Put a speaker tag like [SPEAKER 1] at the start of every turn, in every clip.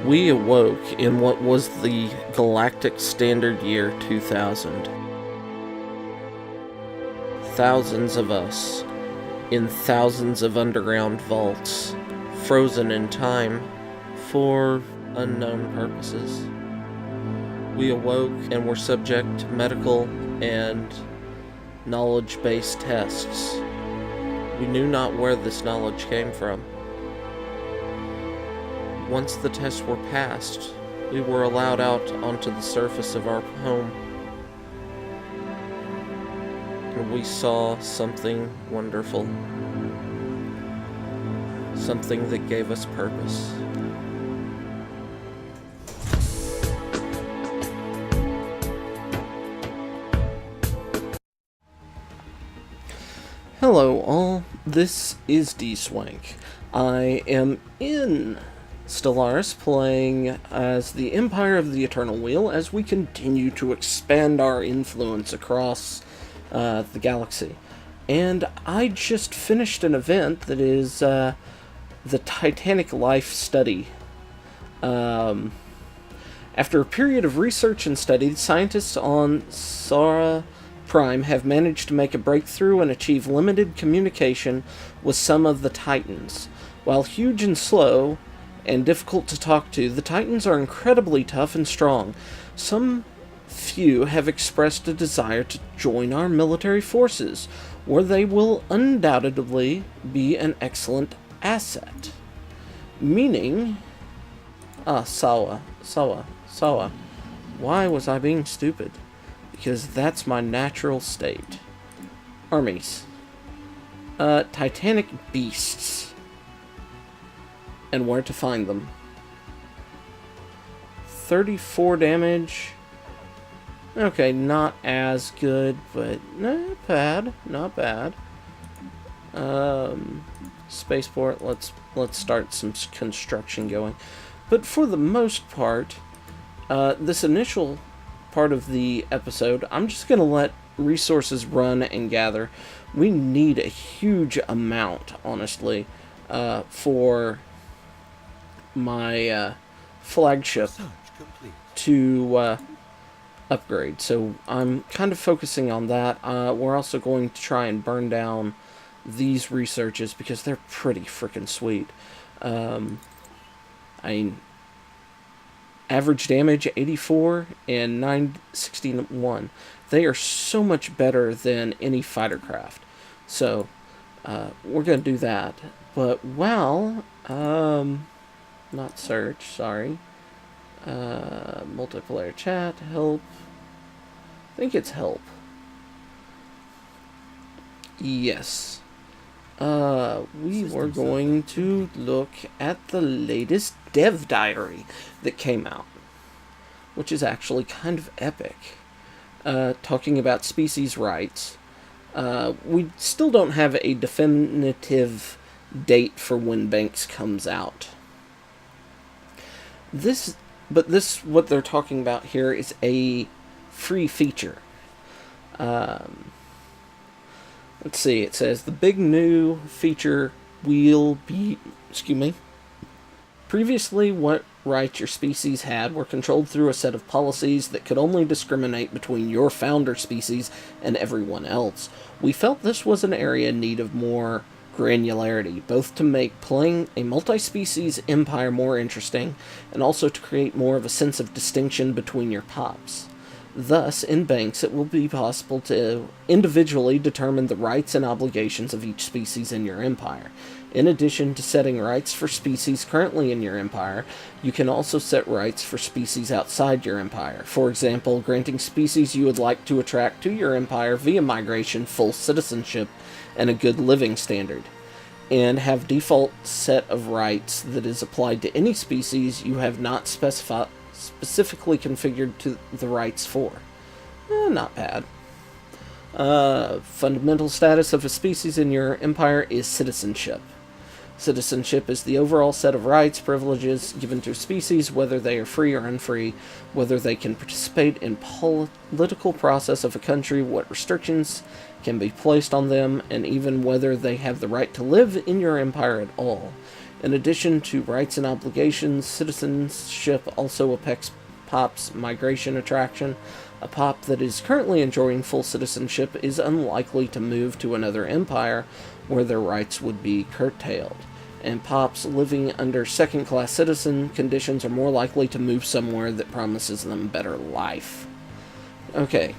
[SPEAKER 1] We awoke in what was the galactic standard year 2000. Thousands of us, in thousands of underground vaults, frozen in time for unknown purposes. We awoke and were subject to medical and knowledge-based tests. We knew not where this knowledge came from. Once the tests were passed, we were allowed out onto the surface of our home. And we saw something wonderful. Something that gave us purpose. Hello all, this is Dswank. I am in Stellaris, playing as the Empire of the Eternal Wheel as we continue to expand our influence across the galaxy. And I just finished an event that is the Titanic Life Study. After a period of research and study, scientists on Sara Prime have managed to make a breakthrough and achieve limited communication with some of the Titans. While huge and slow and difficult to talk to, the Titans are incredibly tough and strong. Some few have expressed a desire to join our military forces, where they will undoubtedly be an excellent asset. Meaning... Sawa. Why was I being stupid? Because that's my natural state. Armies. Titanic beasts. And where to find them. 34 damage. Okay, not as good, but not bad. Not bad. Spaceport, let's start some construction going. But for the most part, this initial part of the episode, I'm just going to let resources run and gather. We need a huge amount, honestly, for my flagship to upgrade. So I'm kind of focusing on that. We're also going to try and burn down these researches because they're pretty freaking sweet. I mean, average damage 84 and 961. They are so much better than any fighter craft. So we're going to do that. But well, not search, sorry. Multiplayer chat, help. I think it's help. Yes. We were going to look at the latest dev diary that came out, which is actually kind of epic. Talking about species rights. We still don't have a definitive date for when Banks comes out. What they're talking about here is a free feature. Let's see, it says the big new feature will be, previously what rights your species had were controlled through a set of policies that could only discriminate between your founder species and everyone else. We felt this was an area in need of more granularity, both to make playing a multi-species empire more interesting, and also to create more of a sense of distinction between your pops. Thus, in Banks, it will be possible to individually determine the rights and obligations of each species in your empire. In addition to setting rights for species currently in your empire, you can also set rights for species outside your empire. For example, granting species you would like to attract to your empire via migration, full citizenship, and a good living standard. And have default set of rights that is applied to any species you have not specifically configured to the rights for. Not bad. Fundamental status of a species in your empire is citizenship. Citizenship is the overall set of rights, privileges given to species, whether they are free or unfree, whether they can participate in political process of a country, what restrictions can be placed on them, and even whether they have the right to live in your empire at all. In addition to rights and obligations, citizenship also affects POP's migration attraction. A POP that is currently enjoying full citizenship is unlikely to move to another empire where their rights would be curtailed. And POPs living under second-class citizen conditions are more likely to move somewhere that promises them a better life. Okay.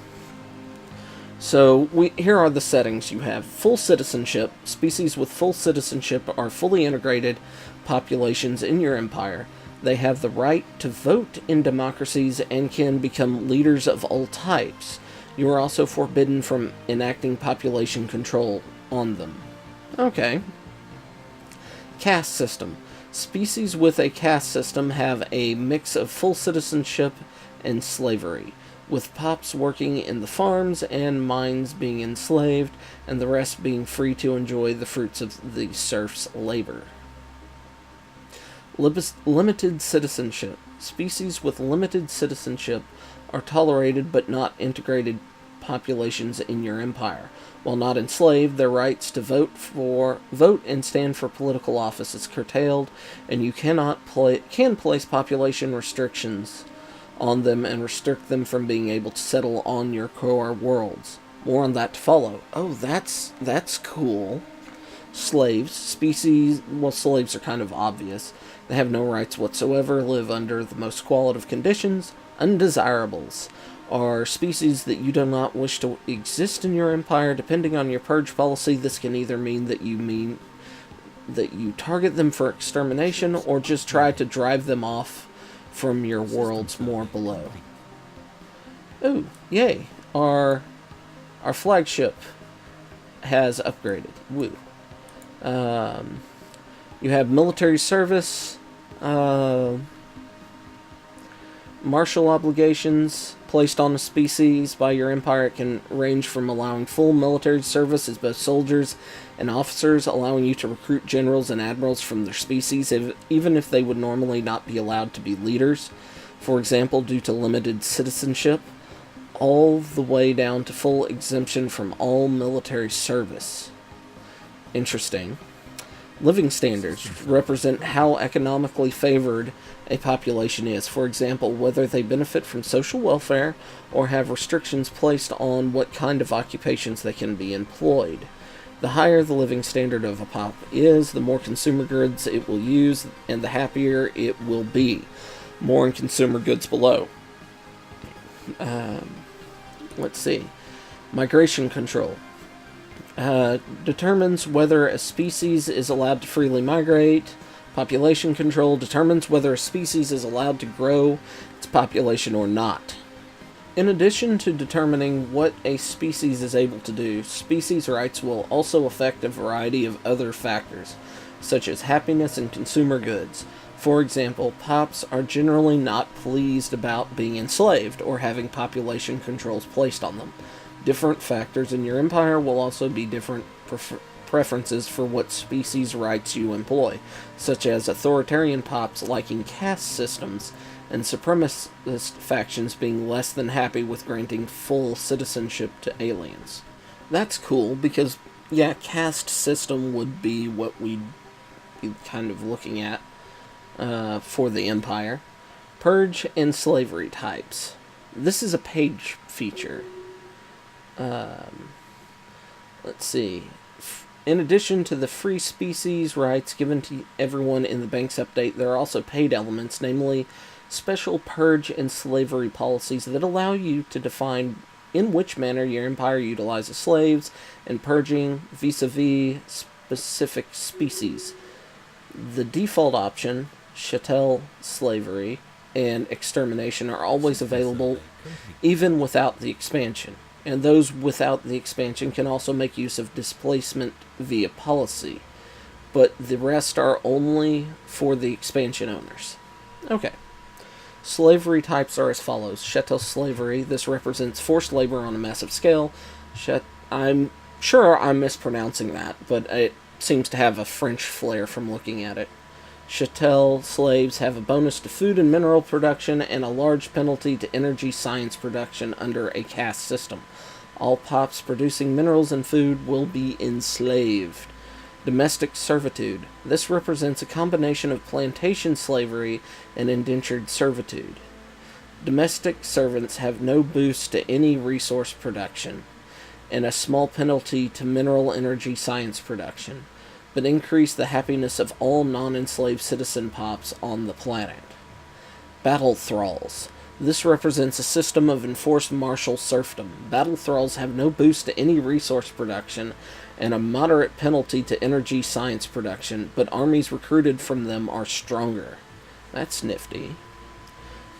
[SPEAKER 1] So, here are the settings. You have full citizenship. Species with full citizenship are fully integrated populations in your empire. They have the right to vote in democracies and can become leaders of all types. You are also forbidden from enacting population control on them. Okay. Caste system. Species with a caste system have a mix of full citizenship and slavery, with POPs working in the farms and mines being enslaved, and the rest being free to enjoy the fruits of the serfs' labor. Limited citizenship. Species with limited citizenship are tolerated but not integrated populations in your empire. While not enslaved, their rights to vote and stand for political office is curtailed, and you can place population restrictions on them and restrict them from being able to settle on your core worlds. More on that to follow. Oh, that's cool. Slaves. Slaves are kind of obvious. They have no rights whatsoever, live under the most qualitative conditions. Undesirables are species that you do not wish to exist in your empire. Depending on your purge policy, this can either mean that you target them for extermination or just try to drive them off from your worlds more below. Ooh, yay. Our flagship has upgraded. Woo. You have military service, martial obligations placed on a species by your empire. It can range from allowing full military service as both soldiers and officers, allowing you to recruit generals and admirals from their species, even if they would normally not be allowed to be leaders, for example, due to limited citizenship, all the way down to full exemption from all military service. Interesting. Living standards represent how economically favored a population is. For example, whether they benefit from social welfare or have restrictions placed on what kind of occupations they can be employed. The higher the living standard of a pop is, the more consumer goods it will use, and the happier it will be. More in consumer goods below. Let's see. Migration control. Determines whether a species is allowed to freely migrate. Population control determines whether a species is allowed to grow its population or not. In addition to determining what a species is able to do, species rights will also affect a variety of other factors, such as happiness and consumer goods. For example, POPs are generally not pleased about being enslaved or having population controls placed on them. Different factors in your empire will also be different preferences for what species rights you employ, such as authoritarian POPs liking caste systems, and supremacist factions being less than happy with granting full citizenship to aliens. That's cool, because, yeah, caste system would be what we'd be kind of looking at for the empire. Purge and slavery types. This is a page feature. Let's see. In addition to the free species rights given to everyone in the Banks update, there are also paid elements, namely special purge and slavery policies that allow you to define in which manner your empire utilizes slaves and purging vis-a-vis specific species. The default option, chattel slavery, and extermination are always available even without the expansion. And those without the expansion can also make use of displacement via policy. But the rest are only for the expansion owners. Okay. Slavery types are as follows. Chattel slavery. This represents forced labor on a massive scale. I'm sure I'm mispronouncing that, but it seems to have a French flair from looking at it. Chattel slaves have a bonus to food and mineral production and a large penalty to energy science production under a caste system. All POPs producing minerals and food will be enslaved. Domestic servitude. This represents a combination of plantation slavery and indentured servitude. Domestic servants have no boost to any resource production, and a small penalty to mineral energy science production, but increase the happiness of all non-enslaved citizen pops on the planet. Battle thralls. This represents a system of enforced martial serfdom. Battle thralls have no boost to any resource production and a moderate penalty to energy science production, but armies recruited from them are stronger. That's nifty.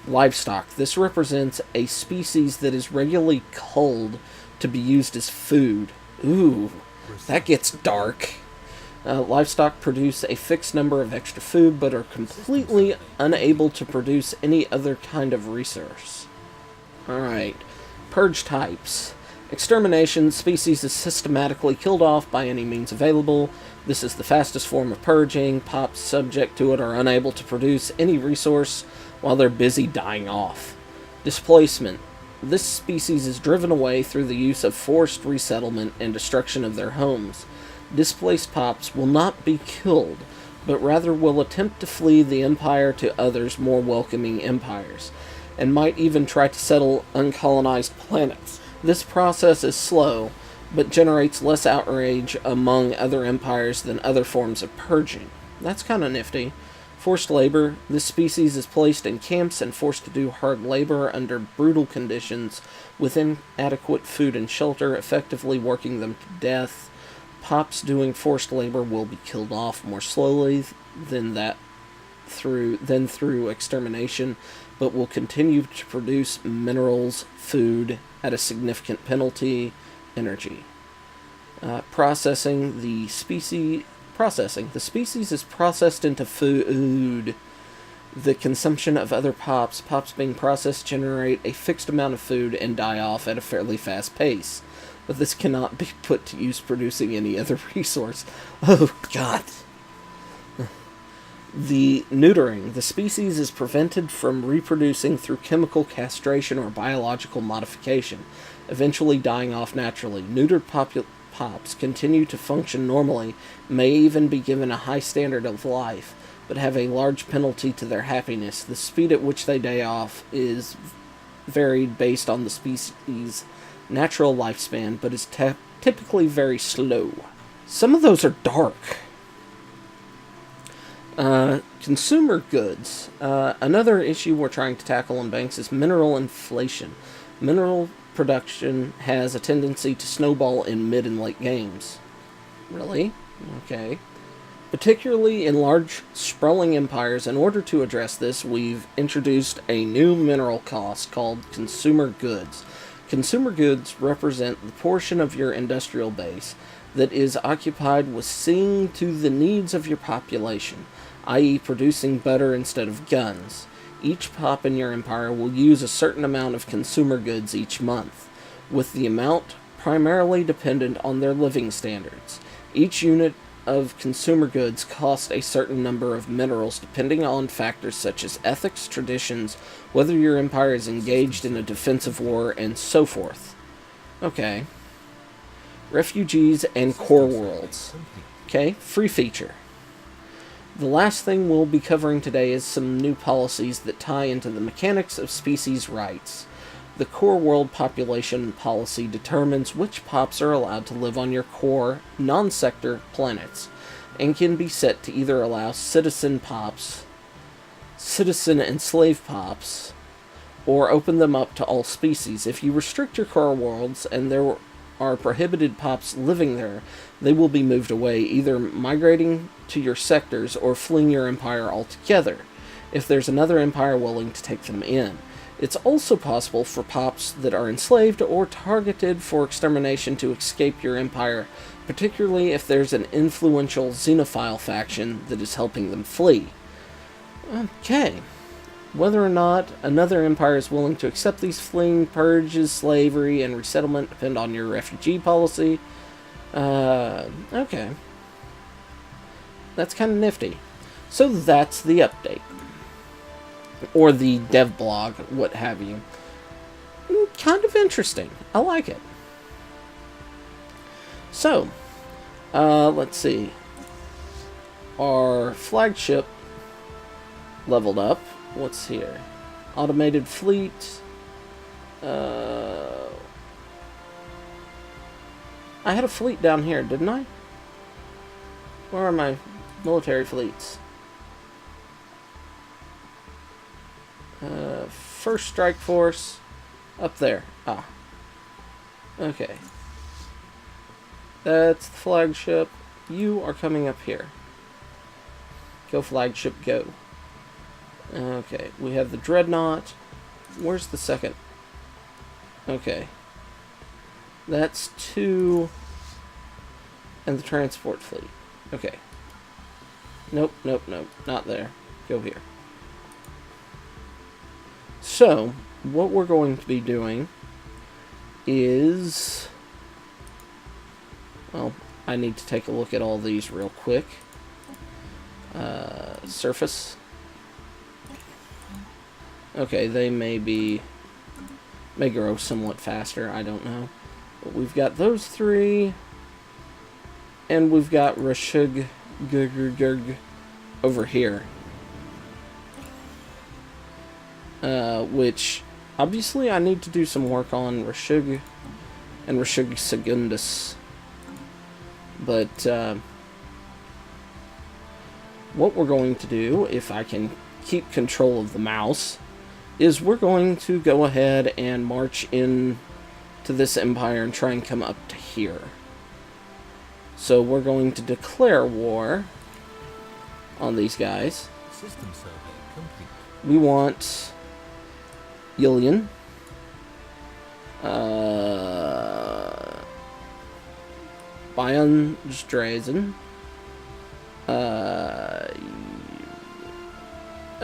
[SPEAKER 1] Livestock. This represents a species that is regularly culled to be used as food. Ooh, that gets dark. Livestock produce a fixed number of extra food, but are completely unable to produce any other kind of resource. Alright. Purge types. Extermination. Species is systematically killed off by any means available. This is the fastest form of purging. Pops subject to it are unable to produce any resource while they're busy dying off. Displacement. This species is driven away through the use of forced resettlement and destruction of their homes. Displaced pops will not be killed, but rather will attempt to flee the Empire to others more welcoming empires, and might even try to settle uncolonized planets. This process is slow, but generates less outrage among other empires than other forms of purging. That's kind of nifty. Forced labor. This species is placed in camps and forced to do hard labor under brutal conditions with inadequate food and shelter, effectively working them to death. Pops doing forced labor will be killed off more slowly than through extermination, but will continue to produce minerals, food, at a significant penalty, energy. Processing. The species is processed into food. The consumption of other pops being processed generate a fixed amount of food and die off at a fairly fast pace. But this cannot be put to use producing any other resource. Oh, God. The neutering. The species is prevented from reproducing through chemical castration or biological modification, eventually dying off naturally. Neutered pops continue to function normally, may even be given a high standard of life, but have a large penalty to their happiness. The speed at which they die off is varied based on the species' natural lifespan, but is typically very slow. Some of those are dark. Consumer goods. Another issue we're trying to tackle in banks is mineral inflation. Mineral production has a tendency to snowball in mid and late games. Really? Okay. Particularly in large, sprawling empires. In order to address this, we've introduced a new mineral cost called consumer goods. Consumer goods represent the portion of your industrial base that is occupied with seeing to the needs of your population, i.e. producing butter instead of guns. Each pop in your empire will use a certain amount of consumer goods each month, with the amount primarily dependent on their living standards. Each unit of consumer goods costs a certain number of minerals depending on factors such as ethics, traditions, whether your empire is engaged in a defensive war, and so forth. Okay. Refugees and core worlds. Okay, free feature. The last thing we'll be covering today is some new policies that tie into the mechanics of species rights. The core world population policy determines which pops are allowed to live on your core, non-sector planets, and can be set to either allow citizen pops, citizen and slave pops, or open them up to all species. If you restrict your core worlds and there are prohibited pops living there, they will be moved away, either migrating to your sectors or fleeing your empire altogether, if there's another empire willing to take them in. It's also possible for pops that are enslaved or targeted for extermination to escape your empire, particularly if there's an influential xenophile faction that is helping them flee. Okay. Whether or not another empire is willing to accept these fleeing purges, slavery, and resettlement depend on your refugee policy. Okay. That's kind of nifty. So that's the update. Or the dev blog, what have you. Kind of interesting. I like it. So, let's see. our flagship leveled up. What's here? Automated fleet. I had a fleet down here, didn't I? Where are my military fleets? First Strike Force. Up there. Ah. Okay. That's the flagship. You are coming up here. Go flagship, go. Okay, we have the Dreadnought. Where's the second? Okay. That's 2. And the transport fleet. Okay. Nope, nope, nope. Not there. Go here. So, what we're going to be doing is... Well, I need to take a look at all these real quick. Surface. Okay, they may grow somewhat faster, I don't know. But we've got those 3, and we've got Rashug over here. Which, obviously I need to do some work on Rashug and Rashug Secundus. But, what we're going to do, if I can keep control of the mouse, is we're going to go ahead and march in to this empire and try and come up to here. So we're going to declare war on these guys.
[SPEAKER 2] System survey complete.
[SPEAKER 1] We want Ilion, Bion Strazen.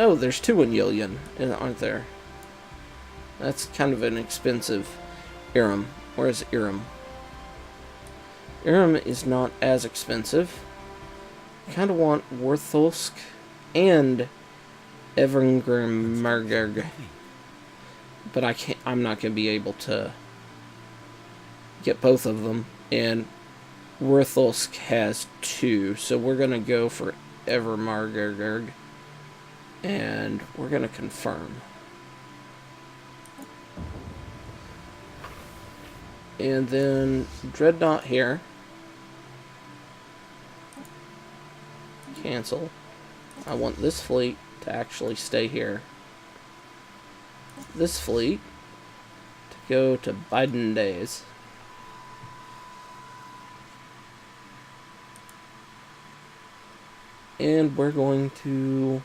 [SPEAKER 1] Oh, there's 2 in Yillian, aren't there? That's kind of an expensive Iram. Where's Iram? Iram is not as expensive. I kind of want Worthulsk and Evengrimmergerg. But I'm not going to be able to get both of them. And Worthulsk has 2, so we're going to go for Evermargerg. And we're going to confirm. And then Dreadnought here. Cancel. I want this fleet to actually stay here. This fleet to go to Biden days. And we're going to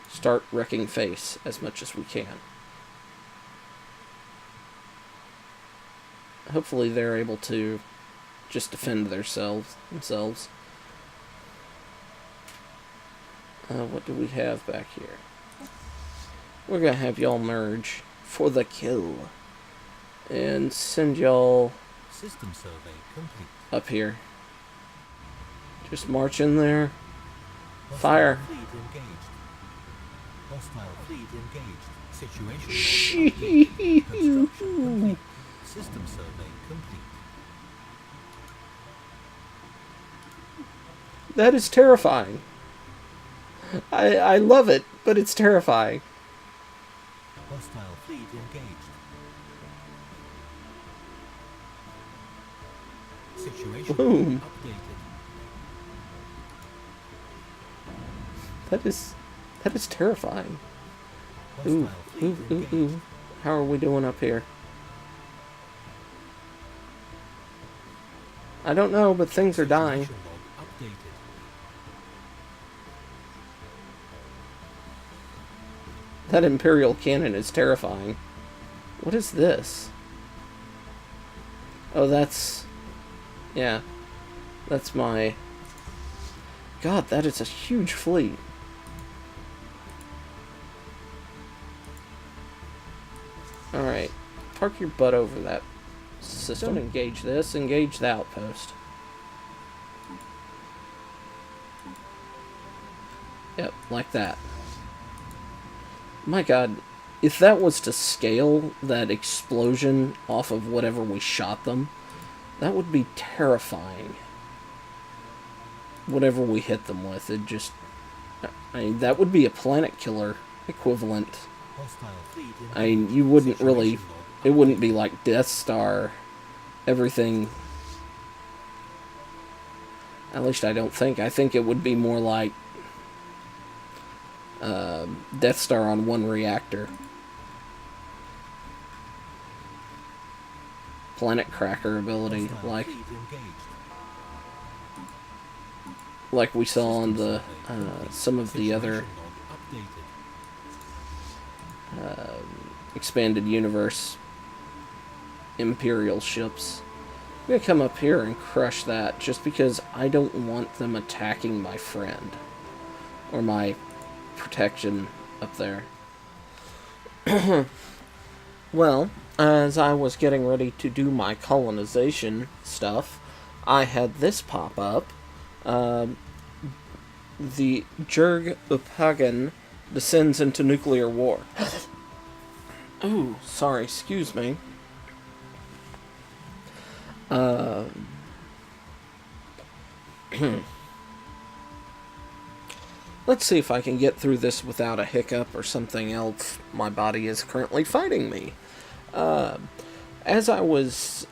[SPEAKER 1] start wrecking face as much as we can. Hopefully they're able to just defend themselves. What do we have back here? We're gonna have y'all merge for the kill. And send y'all
[SPEAKER 2] System survey complete.
[SPEAKER 1] up here. Just march in there.
[SPEAKER 2] Hostile
[SPEAKER 1] Fire.
[SPEAKER 2] Fleet engaged. Hostile fleet engaged. Situation. Construction complete. System survey complete.
[SPEAKER 1] That is terrifying. I love it, but it's terrifying.
[SPEAKER 2] Hostile fleet engaged. Situation
[SPEAKER 1] Boom.
[SPEAKER 2] updated.
[SPEAKER 1] That is terrifying. Ooh,
[SPEAKER 2] Hostile fleet
[SPEAKER 1] ooh, ooh,
[SPEAKER 2] engaged.
[SPEAKER 1] ooh. How are we doing up here? I don't know, but things are dying.
[SPEAKER 2] Situation log updated.
[SPEAKER 1] That Imperial cannon is terrifying. What is this? Oh, that's... Yeah. That's my... God, that is a huge fleet. Alright. Park your butt over that system. Don't engage this. Engage the outpost. Yep, like that. My God, if that was to scale that explosion off of whatever we shot them, that would be terrifying. whatever we hit them with. It just, I mean, that would be a planet killer equivalent.
[SPEAKER 2] Hostile fleet engaged.
[SPEAKER 1] I mean, you wouldn't really,
[SPEAKER 2] Situation log
[SPEAKER 1] it wouldn't
[SPEAKER 2] updated.
[SPEAKER 1] be like Death Star, everything. At least I don't think. I think it would be more like Death Star on one reactor. Planet cracker ability,
[SPEAKER 2] Hostile
[SPEAKER 1] like
[SPEAKER 2] fleet engaged.
[SPEAKER 1] we saw on the
[SPEAKER 2] Systems update complete.
[SPEAKER 1] some of the other
[SPEAKER 2] Situation log updated.
[SPEAKER 1] expanded universe Imperial ships. I'm gonna come up here and crush that just because I don't want them attacking my friend or my protection up there. Well, as I was getting ready to do my colonization stuff, I had this pop up. The Jurg Upagan descends into nuclear war. Ooh, sorry, excuse me. Let's see if I can get through this without a hiccup or something else. My body is currently fighting me. As I was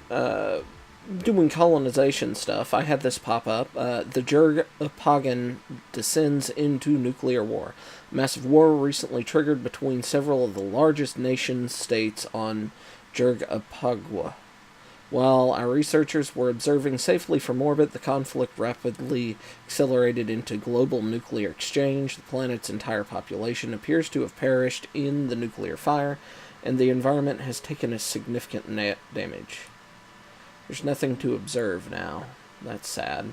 [SPEAKER 1] doing colonization stuff, I had this pop up. The Jurg Upagan descends into nuclear war. Massive war recently triggered between several of the largest nation-states on Jurg Upagwa. While our researchers were observing safely from orbit, the conflict rapidly accelerated into global nuclear exchange. The planet's entire population appears to have perished in the nuclear fire, and the environment has taken a significant damage. There's nothing to observe now. That's sad.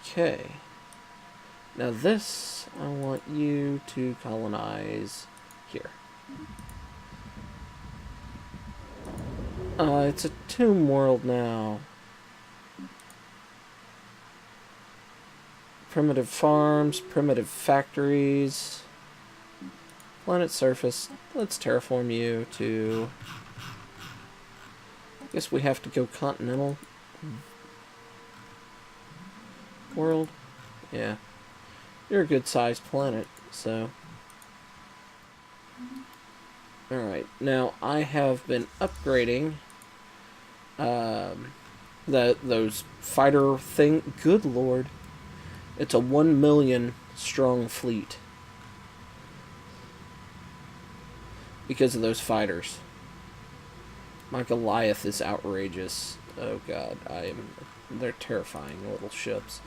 [SPEAKER 1] Okay. Now this, I want you to colonize here. It's a tomb world now. Primitive farms, primitive factories. Planet surface. Let's terraform you to... Guess we have to go continental world. Yeah. You're a good sized planet, so... Alright, now I have been upgrading those fighter thing. Good lord. It's a 1 million strong fleet. Because of those fighters. My Goliath is outrageous. Oh god, they're terrifying little ships.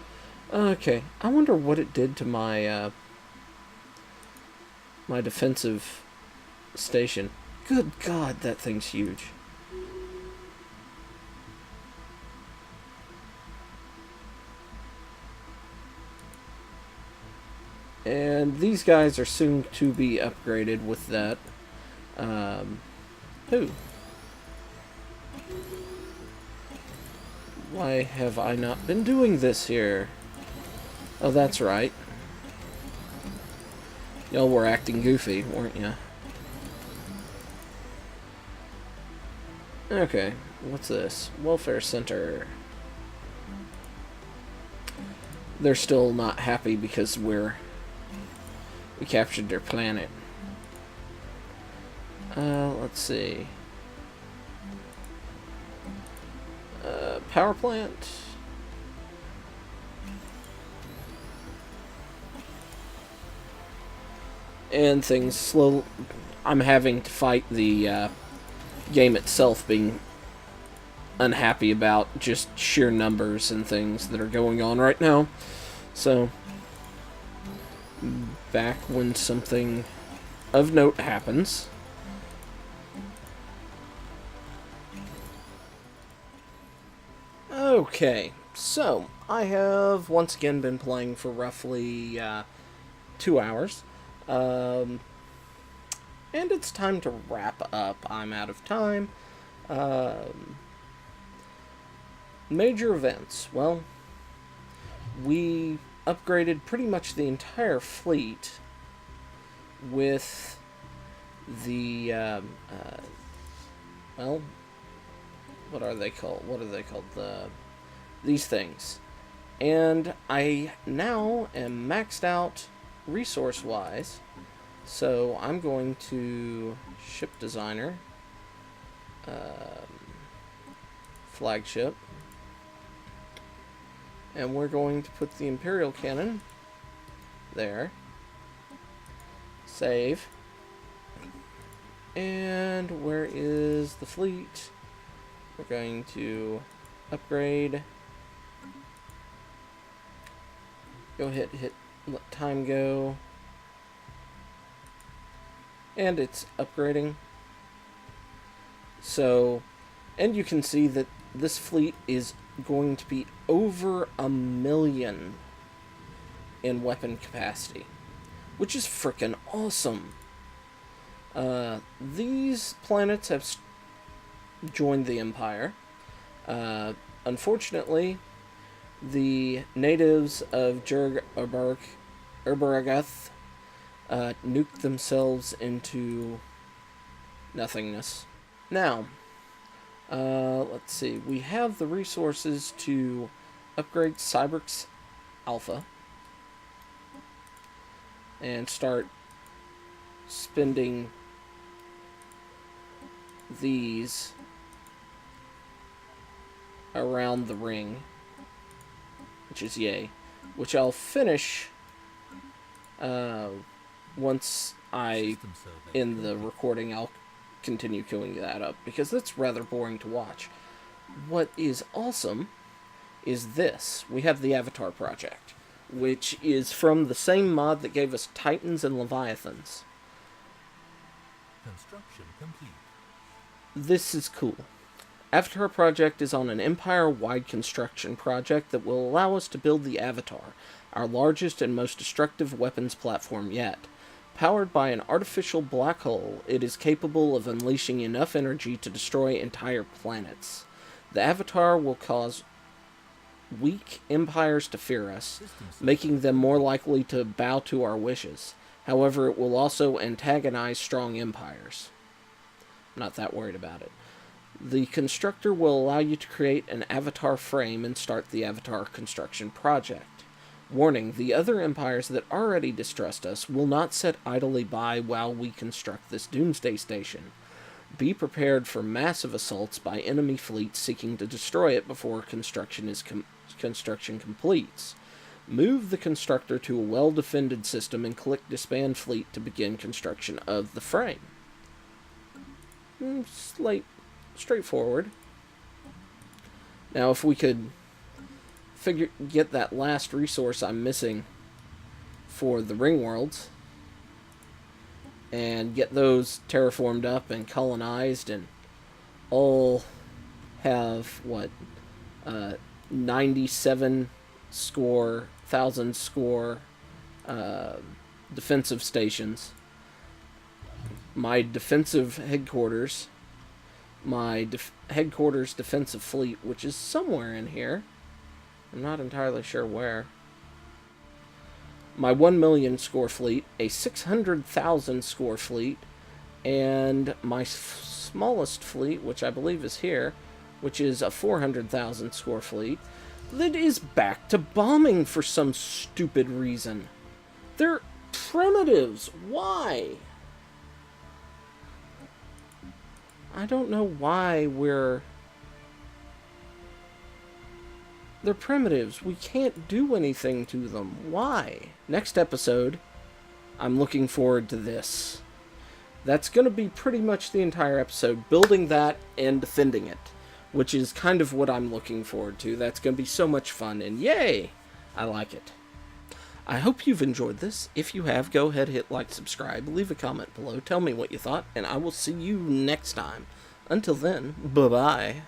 [SPEAKER 1] Okay, I wonder what it did to my my defensive station. Good god, that thing's huge. And these guys are soon to be upgraded with that. Who? Why have I not been doing this here? Oh, that's right. Y'all were acting goofy, weren't ya? Okay, what's this? Welfare Center. They're still not happy because we captured their planet. Let's see. Power plant. And things slow. I'm having to fight the game itself being unhappy about just sheer numbers and things that are going on right now. So, back when something of note happens. Okay, so I have once again been playing for roughly 2 hours. And it's time to wrap up. I'm out of time. Major events. Well, we upgraded pretty much the entire fleet with the, well, what are they called? The these things. And I now am maxed out resource-wise, so I'm going to ship designer, flagship, and we're going to put the Imperial cannon there, save, and where is the fleet? We're going to upgrade, go hit, let time go, and it's upgrading. So, and you can see that this fleet is going to be over 1 million in weapon capacity, which is frickin' awesome. These planets have joined the Empire. Unfortunately, the natives of Urbaragath nuked themselves into nothingness. Now, let's see. We have the resources to upgrade Cyberx Alpha and start spending these around the ring, which is yay, which I'll finish once I end the recording. I'll continue queuing that up because that's rather boring to watch. What is awesome is this. We have the Avatar project, which is from the same mod that gave us Titans and Leviathans.
[SPEAKER 2] Construction complete.
[SPEAKER 1] This is cool. Avatar project is on an Empire-wide construction project that will allow us to build the Avatar, our largest and most destructive weapons platform yet. Powered by an artificial black hole, it is capable of unleashing enough energy to destroy entire planets. The Avatar will cause weak empires to fear us, making them more likely to bow to our wishes. However, it will also antagonize strong empires. I'm not that worried about it. The constructor will allow you to create an Avatar frame and start the Avatar construction project. Warning, the other empires that already distrust us will not sit idly by while we construct this doomsday station. Be prepared for massive assaults by enemy fleets seeking to destroy it before construction completes. Move the constructor to a well-defended system and click Disband Fleet to begin construction of the frame. Straightforward. Now, if we could get that last resource I'm missing for the ring worlds and get those terraformed up and colonized and all have 97 score 1,000 score defensive stations, my defensive headquarters, my headquarters defensive fleet, which is somewhere in here. I'm not entirely sure where. My 1 million score fleet, a 600,000 score fleet, and my smallest fleet, which I believe is here, which is a 400,000 score fleet, that is back to bombing for some stupid reason. They're primitives. Why? I don't know why they're primitives. We can't do anything to them. Why? Next episode, I'm looking forward to this. That's going to be pretty much the entire episode, building that and defending it, which is kind of what I'm looking forward to. That's going to be so much fun, and yay! I like it. I hope you've enjoyed this. If you have, go ahead, hit like, subscribe, leave a comment below, tell me what you thought, and I will see you next time. Until then, bye-bye.